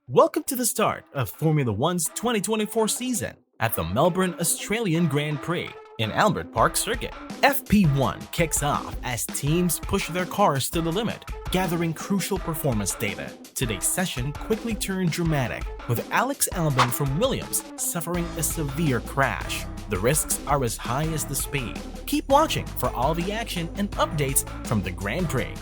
Welcome to the start of Formula One's 2024 season at the Melbourne Australian Grand Prix in Albert Park Circuit. FP1 kicks off as teams push their cars to the limit, gathering crucial performance data. Today's session quickly turned dramatic, with Alex Albon from Williams suffering a severe crash. The risks are as high as the speed. Keep watching for all the action and updates from the Grand Prix.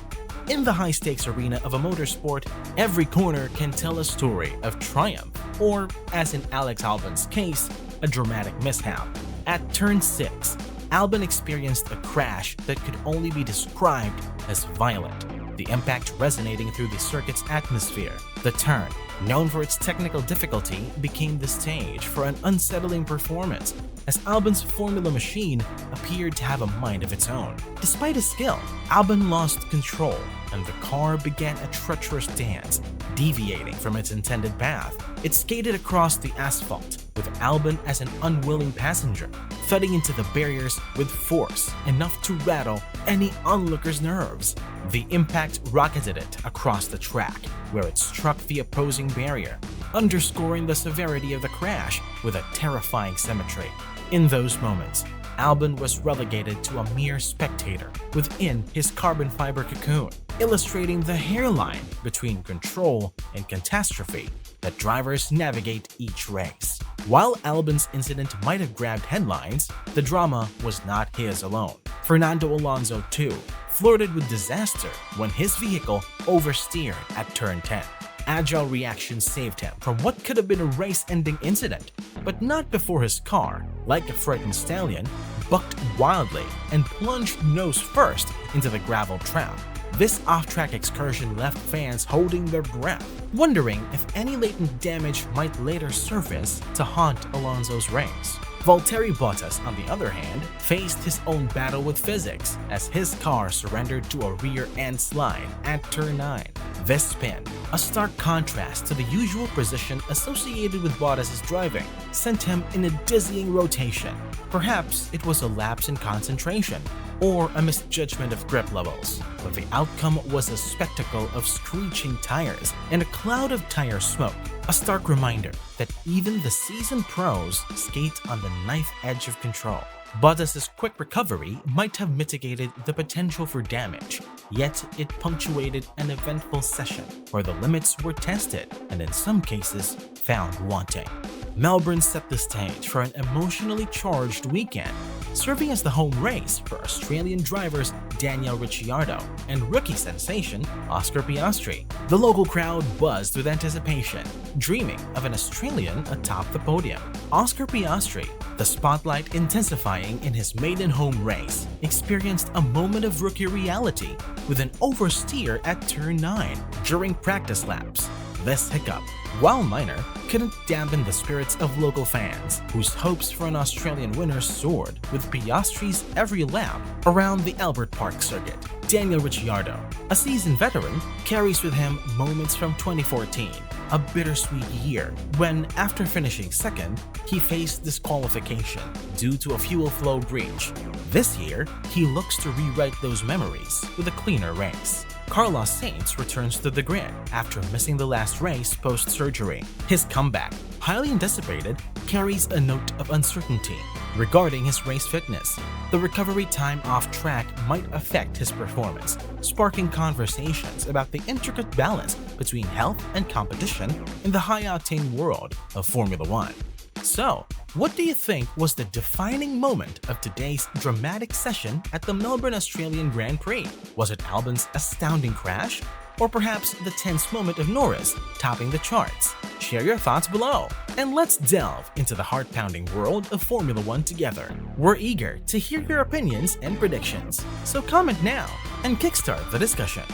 In the high-stakes arena of a motorsport, every corner can tell a story of triumph, or, as in Alex Albon's case, a dramatic mishap. At turn 6, Albon experienced a crash that could only be described as violent, the impact resonating through the circuit's atmosphere. The turn, known for its technical difficulty, became the stage for an unsettling performance, as Albon's Formula machine appeared to have a mind of its own. Despite his skill, Albon lost control, and the car began a treacherous dance, deviating from its intended path. It skated across the asphalt, with Albon as an unwilling passenger, thudding into the barriers with force enough to rattle any onlooker's nerves. The impact rocketed it across the track, where it struck the opposing barrier, underscoring the severity of the crash with a terrifying symmetry. In those moments, Albon was relegated to a mere spectator within his carbon fiber cocoon, illustrating the hairline between control and catastrophe that drivers navigate each race. While Albon's incident might have grabbed headlines, the drama was not his alone. Fernando Alonso, too, flirted with disaster when his vehicle oversteered at turn 10. Agile reaction saved him from what could have been a race-ending incident, but not before his car, like a frightened stallion, bucked wildly and plunged nose first into the gravel trap. This off-track excursion left fans holding their breath, wondering if any latent damage might later surface to haunt Alonso's race. Valtteri Bottas, on the other hand, faced his own battle with physics as his car surrendered to a rear-end slide at turn 9. This spin, a stark contrast to the usual precision associated with Bottas' driving, sent him in a dizzying rotation. Perhaps it was a lapse in concentration or a misjudgment of grip levels, but the outcome was a spectacle of screeching tires and a cloud of tire smoke, a stark reminder that even the seasoned pros skate on the knife edge of control. Bottas' quick recovery might have mitigated the potential for damage, yet it punctuated an eventful session where the limits were tested and in some cases found wanting. Melbourne set the stage for an emotionally charged weekend, serving as the home race for Australian drivers Daniel Ricciardo and rookie sensation Oscar Piastri. The local crowd buzzed with anticipation, dreaming of an Australian atop the podium. Oscar Piastri, the spotlight intensifying in his maiden home race, experienced a moment of rookie reality with an oversteer at turn 9 during practice laps. This hiccup, while minor, couldn't dampen the spirits of local fans, whose hopes for an Australian winner soared with Piastri's every lap around the Albert Park circuit. Daniel Ricciardo, a seasoned veteran, carries with him moments from 2014, a bittersweet year when, after finishing second, he faced disqualification due to a fuel flow breach. This year, he looks to rewrite those memories with a cleaner race. Carlos Sainz returns to the grid after missing the last race post-surgery. His comeback, highly anticipated, carries a note of uncertainty regarding his race fitness. The recovery time off track might affect his performance, sparking conversations about the intricate balance between health and competition in the high-octane world of Formula One. So, what do you think was the defining moment of today's dramatic session at the Melbourne Australian Grand Prix? Was it Albon's astounding crash? Or perhaps the tense moment of Norris topping the charts? Share your thoughts below, and let's delve into the heart-pounding world of Formula One together. We're eager to hear your opinions and predictions, so comment now and kickstart the discussion.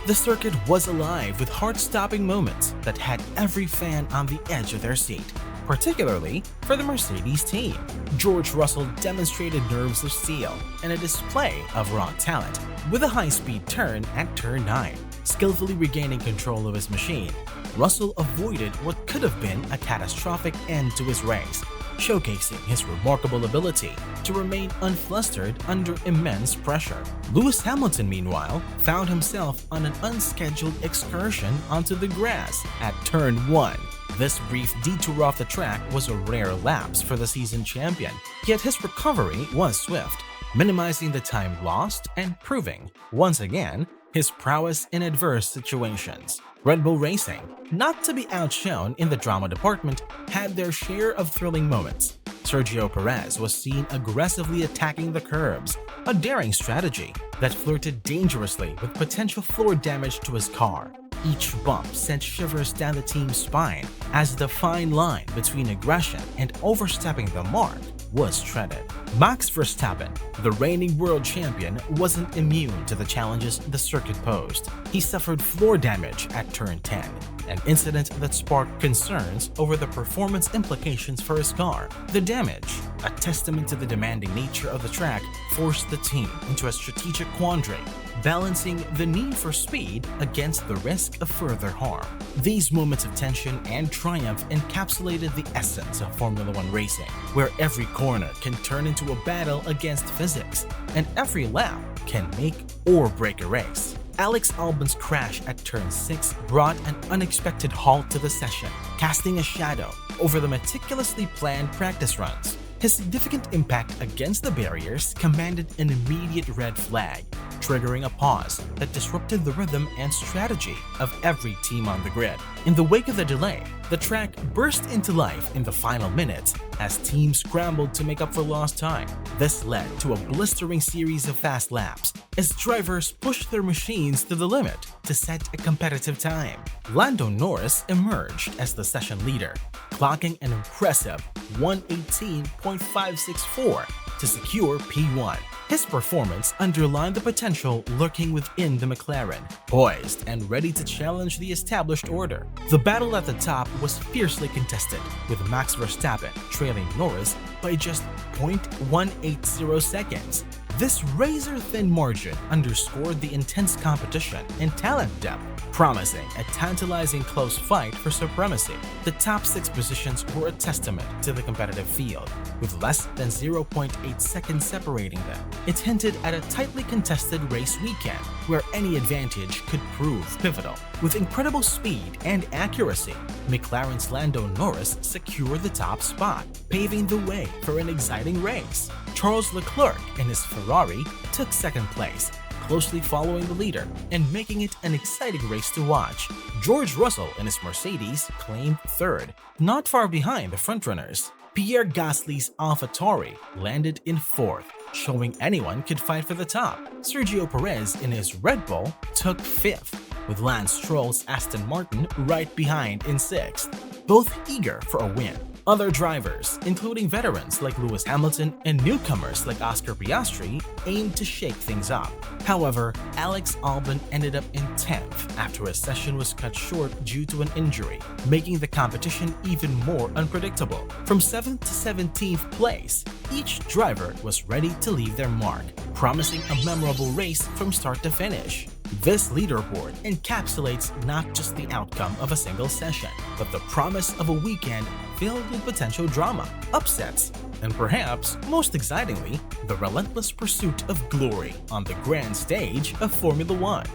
The circuit was alive with heart-stopping moments that had every fan on the edge of their seat, particularly for the Mercedes team. George Russell demonstrated nerves of steel and a display of raw talent with a high-speed turn at turn 9. Skillfully regaining control of his machine, Russell avoided what could have been a catastrophic end to his race, showcasing his remarkable ability to remain unflustered under immense pressure. Lewis Hamilton, meanwhile, found himself on an unscheduled excursion onto the grass at Turn 1. This brief detour off the track was a rare lapse for the season champion, yet his recovery was swift, minimizing the time lost and proving, once again, his prowess in adverse situations. Red Bull Racing, not to be outshone in the drama department, had their share of thrilling moments. Sergio Perez was seen aggressively attacking the curbs, a daring strategy that flirted dangerously with potential floor damage to his car. Each bump sent shivers down the team's spine as the fine line between aggression and overstepping the mark was treaded. Max Verstappen, the reigning world champion, wasn't immune to the challenges the circuit posed. He suffered floor damage at Turn 10, an incident that sparked concerns over the performance implications for his car. The damage, a testament to the demanding nature of the track, forced the team into a strategic quandary, balancing the need for speed against the risk of further harm. These moments of tension and triumph encapsulated the essence of Formula One racing, where every corner can turn into a battle against physics, and every lap can make or break a race. Alex Albon's crash at Turn 6 brought an unexpected halt to the session, casting a shadow over the meticulously planned practice runs. His significant impact against the barriers commanded an immediate red flag, triggering a pause that disrupted the rhythm and strategy of every team on the grid. In the wake of the delay, the track burst into life in the final minutes as teams scrambled to make up for lost time. This led to a blistering series of fast laps as drivers pushed their machines to the limit to set a competitive time. Lando Norris emerged as the session leader, clocking an impressive 118.564 to secure P1. His performance underlined the potential lurking within the McLaren, poised and ready to challenge the established order. The battle at the top was fiercely contested, with Max Verstappen trailing Norris by just 0.180 seconds. This razor-thin margin underscored the intense competition and talent depth, promising a tantalizing close fight for supremacy. The top 6 positions were a testament to the competitive field, with less than 0.8 seconds separating them. It hinted at a tightly contested race weekend where any advantage could prove pivotal. With incredible speed and accuracy, McLaren's Lando Norris secured the top spot, paving the way for an exciting race. Charles Leclerc and his Ferrari took second place, closely following the leader and making it an exciting race to watch. George Russell and his Mercedes claimed third, not far behind the frontrunners. Pierre Gasly's AlphaTauri landed in fourth, showing anyone could fight for the top. Sergio Perez in his Red Bull took fifth, with Lance Stroll's Aston Martin right behind in sixth, both eager for a win. Other drivers, including veterans like Lewis Hamilton and newcomers like Oscar Piastri, aimed to shake things up. However, Alex Albon ended up in 10th after his session was cut short due to an injury, making the competition even more unpredictable. From 7th to 17th place, each driver was ready to leave their mark, promising a memorable race from start to finish. This leaderboard encapsulates not just the outcome of a single session, but the promise of a weekend filled with potential drama, upsets, and perhaps, most excitingly, the relentless pursuit of glory on the grand stage of Formula One.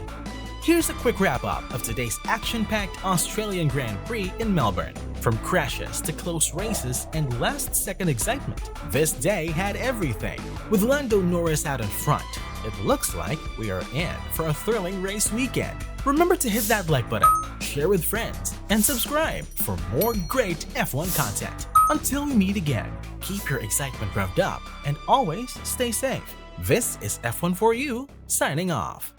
Here's a quick wrap-up of today's action-packed Australian Grand Prix in Melbourne. From crashes to close races and last-second excitement, this day had everything. With Lando Norris out in front, it looks like we are in for a thrilling race weekend. Remember to hit that like button, share with friends, and subscribe for more great F1 content. Until we meet again, keep your excitement revved up and always stay safe. This is F1 for You, signing off.